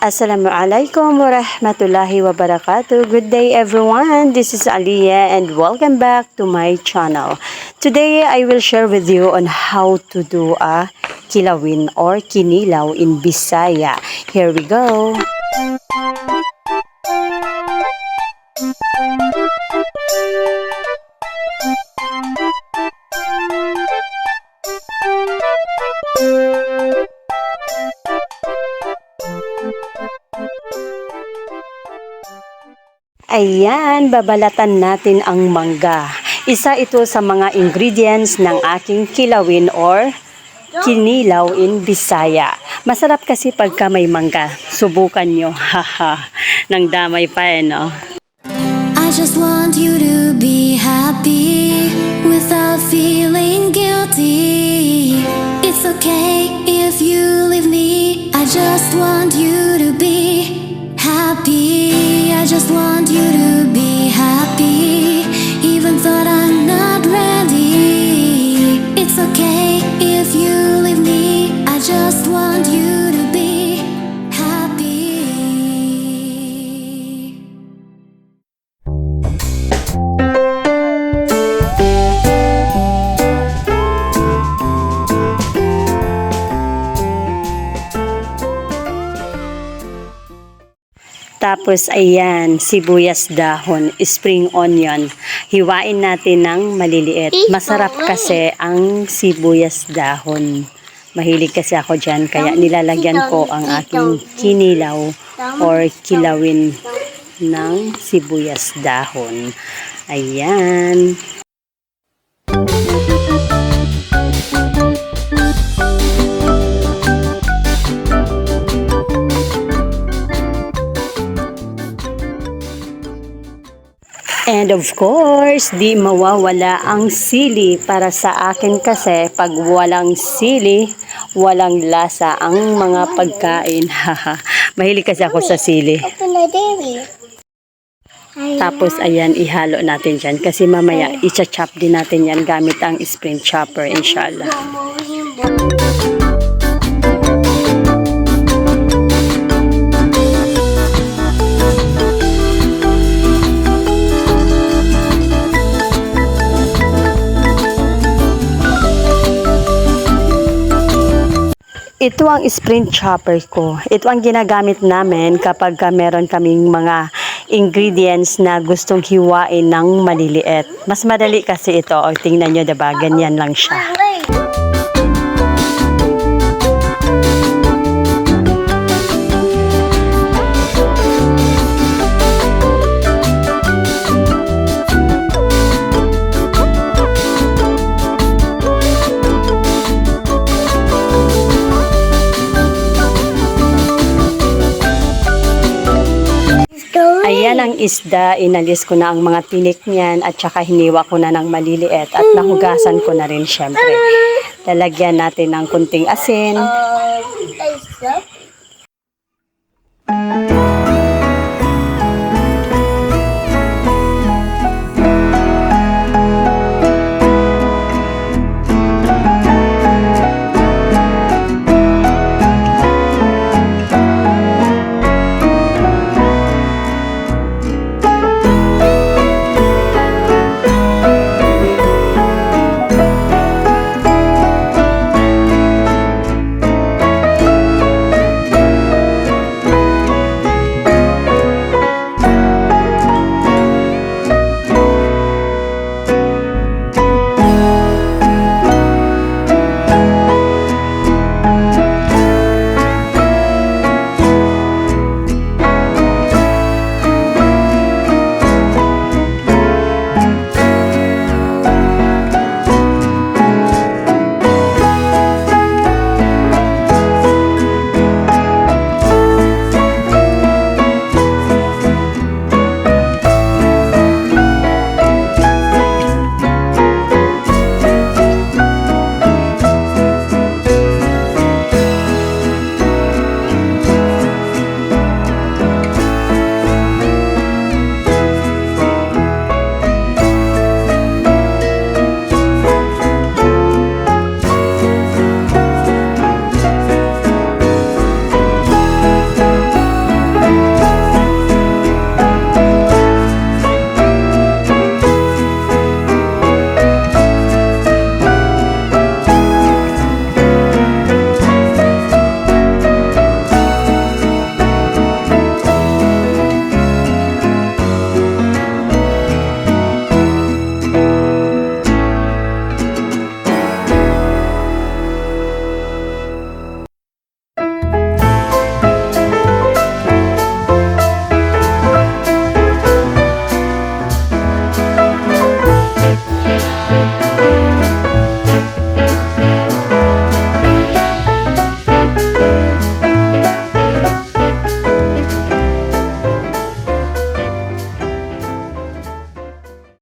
Assalamualaikum warahmatullahi wabarakatuh. Good day everyone. This is Aliyah and welcome back to my channel. Today I will share with you on how to do a kilawin or kinilaw in Bisaya. Here we go. Ayan, babalatan natin ang mangga. Isa ito sa mga ingredients ng aking kilawin or kinilaw in Bisaya. Masarap kasi pagka may mangga. Subukan nyo. Haha. Nang damay pa no? I just want you to be happy without feeling guilty. It's okay if you leave me. I just want you to be happy. I just want you to be happy, even thought I'm not ready. It's okay if you leave me. I just want you to be happy. Tapos ayan, sibuyas dahon, spring onion. Hiwain natin ng maliliit. Masarap kasi ang sibuyas dahon. Mahilig kasi ako dyan, kaya nilalagyan ko ang aking kinilaw or kilawin ng sibuyas dahon. Ayan. And of course, di mawawala ang sili. Para sa akin kasi, pag walang sili, walang lasa ang mga pagkain. Mahilig kasi ako sa sili. Tapos ayan, ihalo natin dyan. Kasi mamaya, i-chop din natin yan gamit ang spring chopper, inshallah. Ito ang spring chopper ko. Ito ang ginagamit namin kapag meron kaming mga ingredients na gustong hiwain ng maliliit. Mas madali kasi ito. O, tingnan nyo, diba? Ganyan lang siya. Ayan ang isda, inalis ko na ang mga tinik niyan at saka hiniwa ko na ng maliliit at nahugasan ko na rin syempre. Lalagyan natin ng kunting asin.